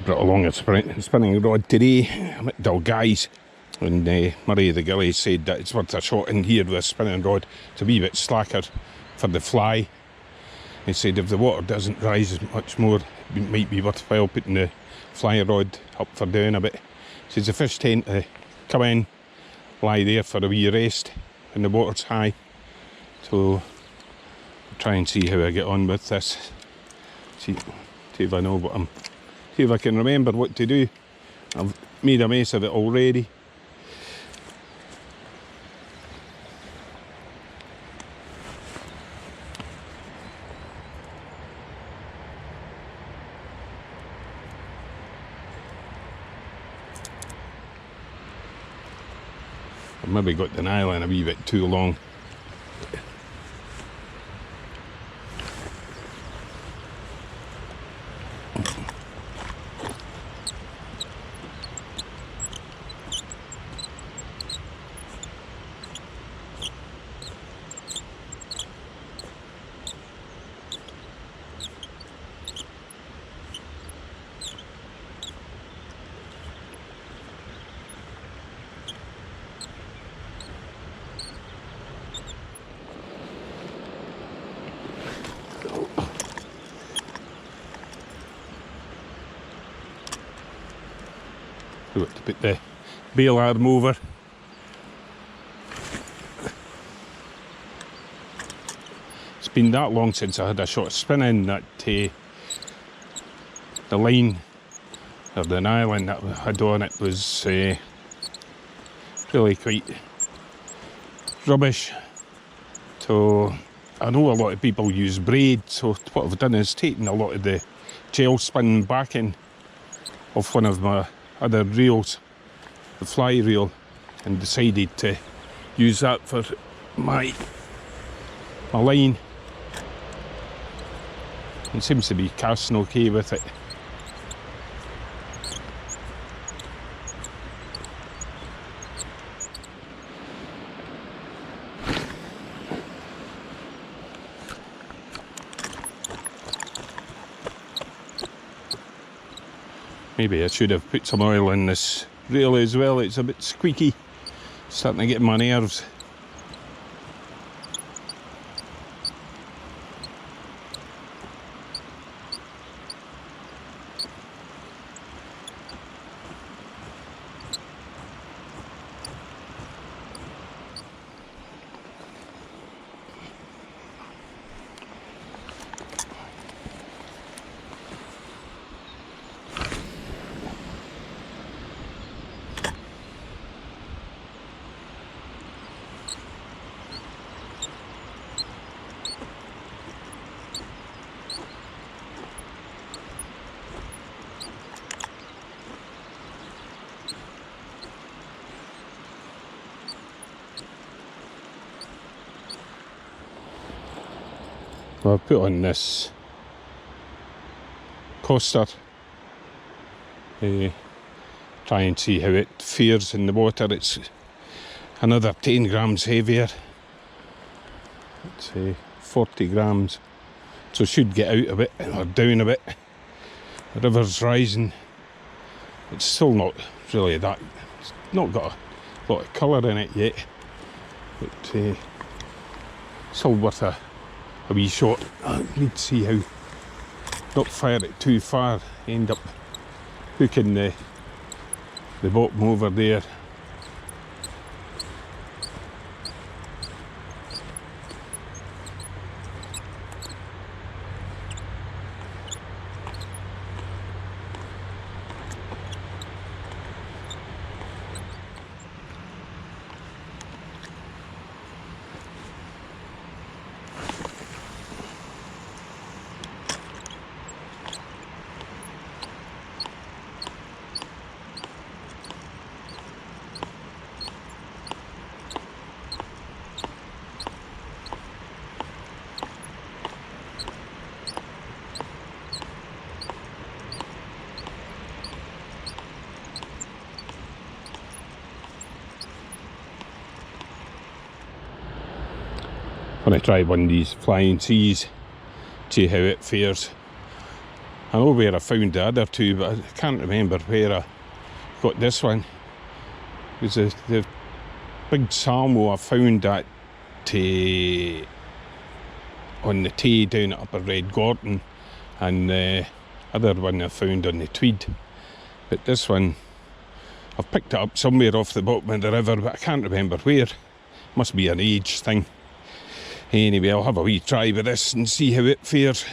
Brought along a spinning rod today. I'm at Dalguise, and Murray the Gilly said that it's worth a shot in here with a spinning rod. It's a wee bit slacker for the fly. He said if the water doesn't rise much more, it might be worthwhile putting the fly rod up for down a bit. He says the fish tend to come in, lie there for a wee rest when the water's high. So I'll try and see how I get on with this. See if I know what I'm. See if I can remember what to do. I've made a mess of it already. I've maybe got the nylon a wee bit too long. To put the bail arm over. It's been that long since I had a shot spinning that the line or the nylon that I had on it was really quite rubbish. So I know a lot of people use braid, so what I've done is taken a lot of the gel spin backing off one of my other reels, the fly reel, and decided to use that for my line. It seems to be casting okay with it. Maybe I should have put some oil in this reel as well. It's a bit squeaky, starting to get on my nerves. Well, I've put on this coaster, try and see how it fares in the water. It's another 10 grams heavier. It's 40 grams, so should get out a bit or down a bit. The river's rising. It's still not really that, it's not got a lot of colour in it yet, but still worth a wee shot. I need to see how not fire it too far, end up hooking the bottom over there. I'm going to try one of these flying seas, see how it fares. I know where I found the other two, but I can't remember where I got this one. It was the big salmon I found at on the Tay down at Upper Red Gorton, and the other one I found on the Tweed. But this one, I've picked it up somewhere off the bottom of the river, but I can't remember where. Must be an age thing. Anyway, I'll have a wee try with this and see how it fares.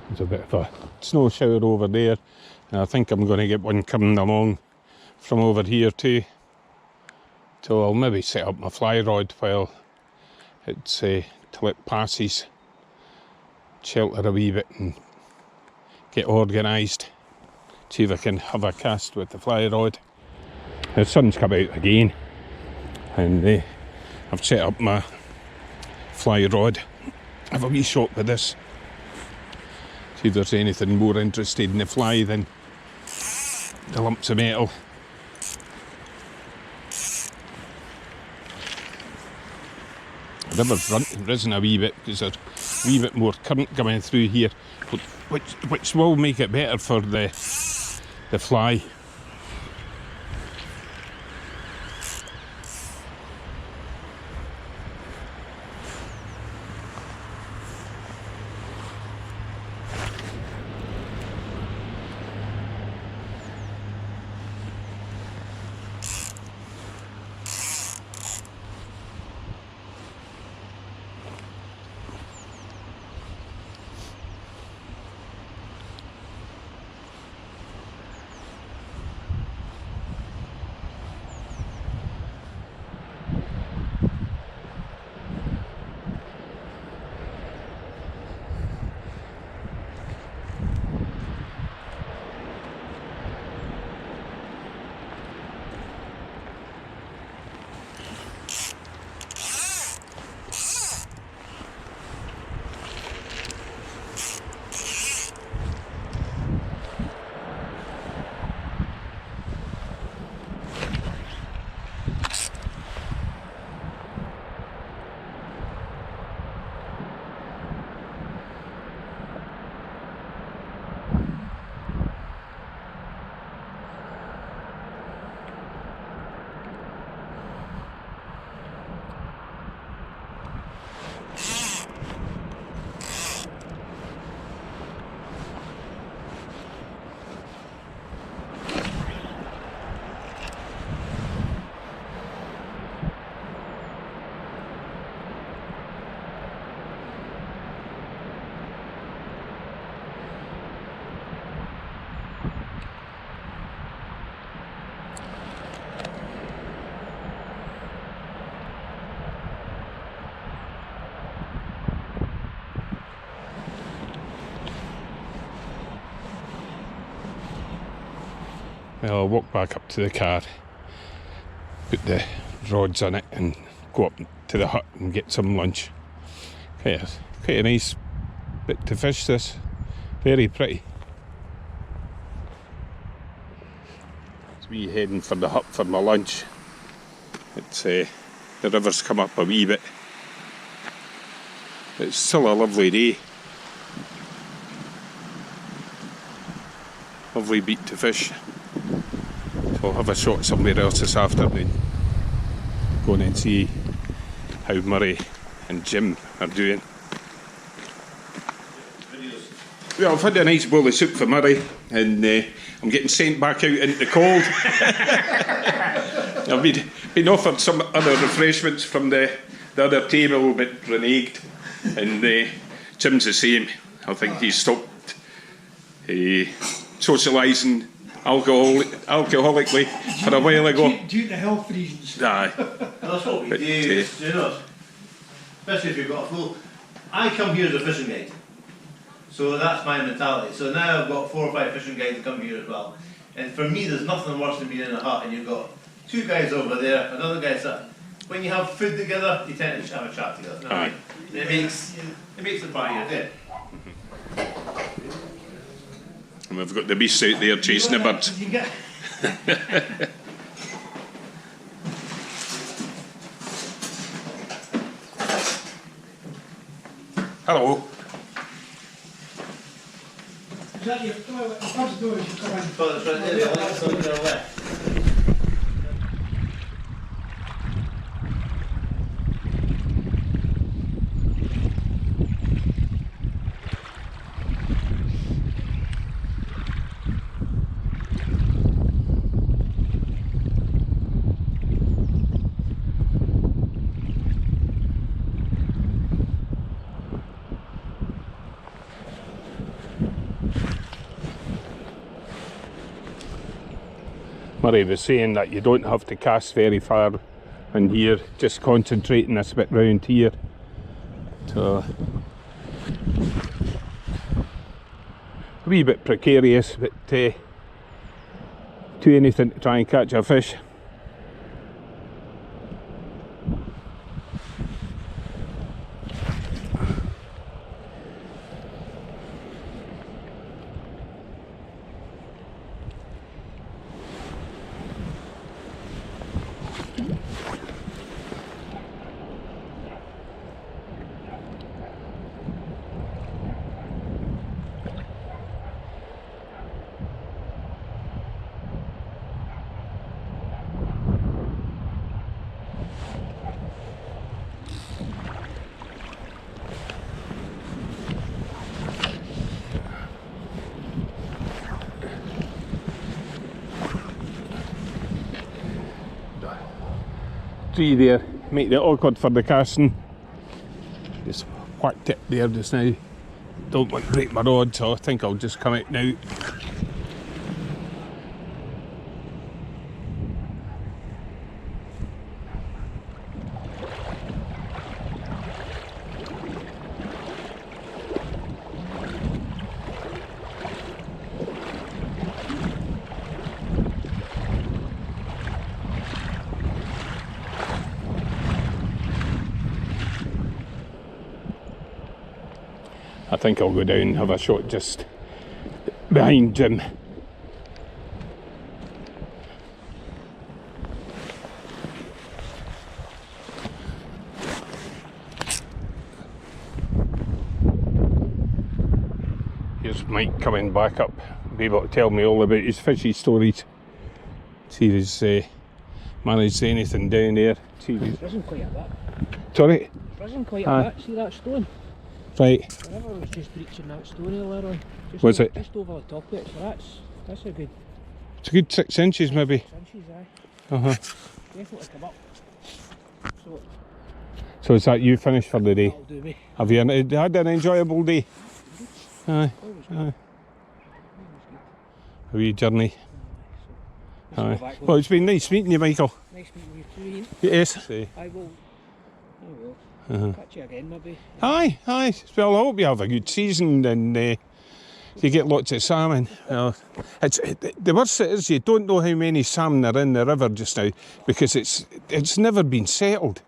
There's a bit of a snow shower over there, and I think I'm going to get one coming along from over here too. So I'll maybe set up my fly rod while it's till it passes, shelter a wee bit and get organised. See if I can have a cast with the fly rod. The sun's come out again, and I've set up my fly rod. Have a wee shot with this. See if there's anything more interested in the fly than the lumps of metal. The river's risen a wee bit because there's a wee bit more current coming through here, which will make it better for the fly. Well, I'll walk back up to the car, put the rods on it and go up to the hut and get some lunch. Quite a nice bit to fish this, very pretty. It's me heading for the hut for my lunch. It's the river's come up a wee bit. It's still a lovely day. Lovely beat to fish. So I'll have a shot somewhere else this afternoon. Go in and see how Murray and Jim are doing. Well, I've had a nice bowl of soup for Murray, and I'm getting sent back out into the cold. I've been offered some other refreshments from the other table, but reneged, and Jim's the same. I think he's stopped socialising alcoholically for a while ago. Due to health reasons. Aye. That's what we do, especially if you've got a full I come here as a fishing guide, so that's my mentality. So now I've got 4 or 5 fishing guides that come here as well. And for me, there's nothing worse than being in a hut and you've got 2 guys over there, another guy sat. When you have food together, you tend to have a chat together. No, Aye. it makes the party a day. And we've got the beasts out there chasing the birds. You get Hello. Is that your toilet? The first door as you come in. toilets right there, the left side to the left. Murray was saying that you don't have to cast very far in here, just concentrating this bit round here. So a wee bit precarious, but do anything to try and catch a fish. Tree there, make it awkward for the casting. Just whacked it there just now. Don't want to break my rod, so I think I'll just come out now. I think I'll go down and have a shot just behind Jim. Here's Mike coming back up, be able to tell me all about his fishy stories. See if he's managed anything down there. See if he's... It's risen quite a bit. Sorry? It's risen quite a bit. See that stone? Right. The river was just reaching that stone earlier on. Just Was over, it? Just over the top of it, so that's a good It's a good 6 inches maybe. 6 inches, aye. Uh-huh. Definitely come up. So So is that you finished for the day? that'll do me. Have you had an enjoyable day? Aye. Always good. Aye. A wee journey. So, Aye. let's go back Well, it's been nice meeting you, Michael. Nice meeting you too, Iain. Yes. I will. Uh-huh. Catch you again, maybe. Aye, aye. Well, I hope you have a good season and you get lots of salmon. Well, the worst it is you don't know how many salmon are in the river just now because it's never been settled.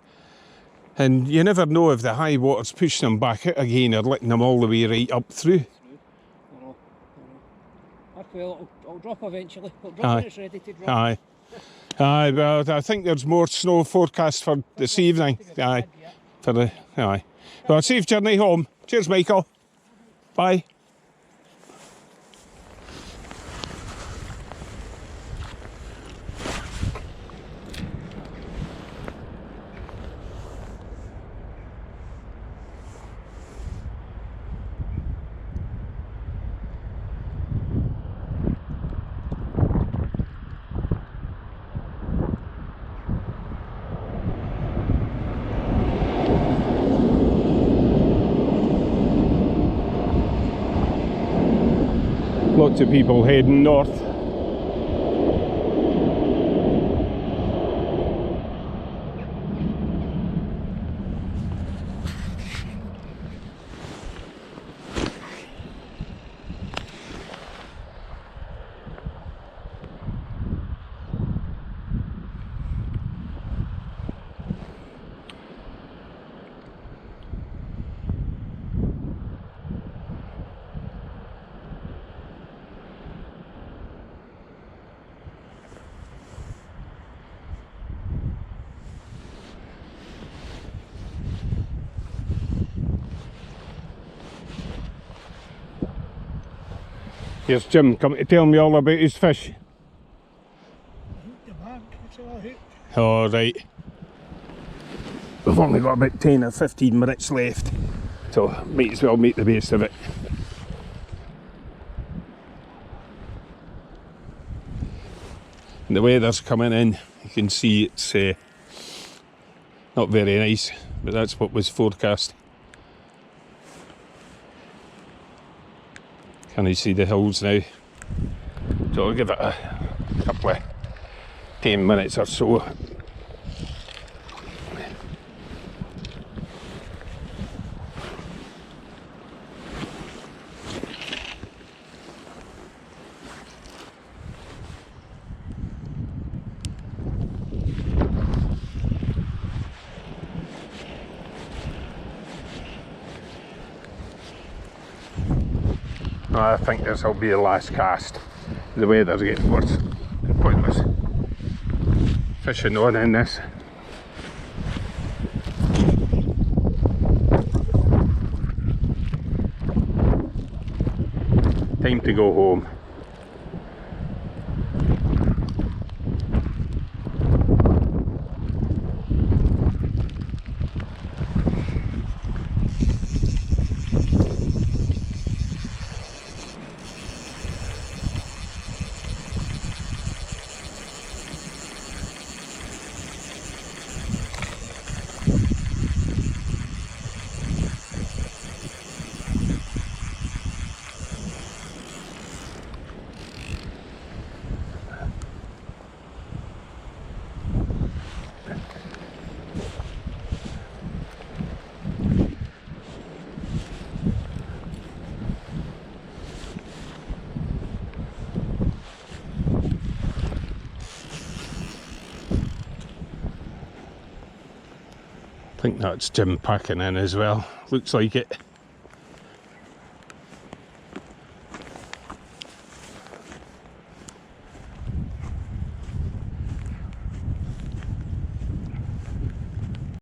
And you never know if the high water's pushing them back out again or letting them all the way right up through. I know. Well, I'll drop eventually. I'll drop Aye. when it's ready to drop. Aye. Aye, well, I think there's more snow forecast for this evening. Aye. For the, aye. Well, safe journey home. Cheers, Michael. Bye. Lots of people heading north. Here's Jim coming to tell me all about his fish. The bank, it's all hooked. All right. We've only got about 10 or 15 minutes left, so might as well make the best of it. And the weather's coming in. You can see it's not very nice, but that's what was forecast. Can you see the hills now? So I'll give it a couple of 10 minutes or so. I think this will be the last cast. The weather's getting worse. Pointless fishing on in this. Time to go home. I think that's Jim packing in as well. Looks like it.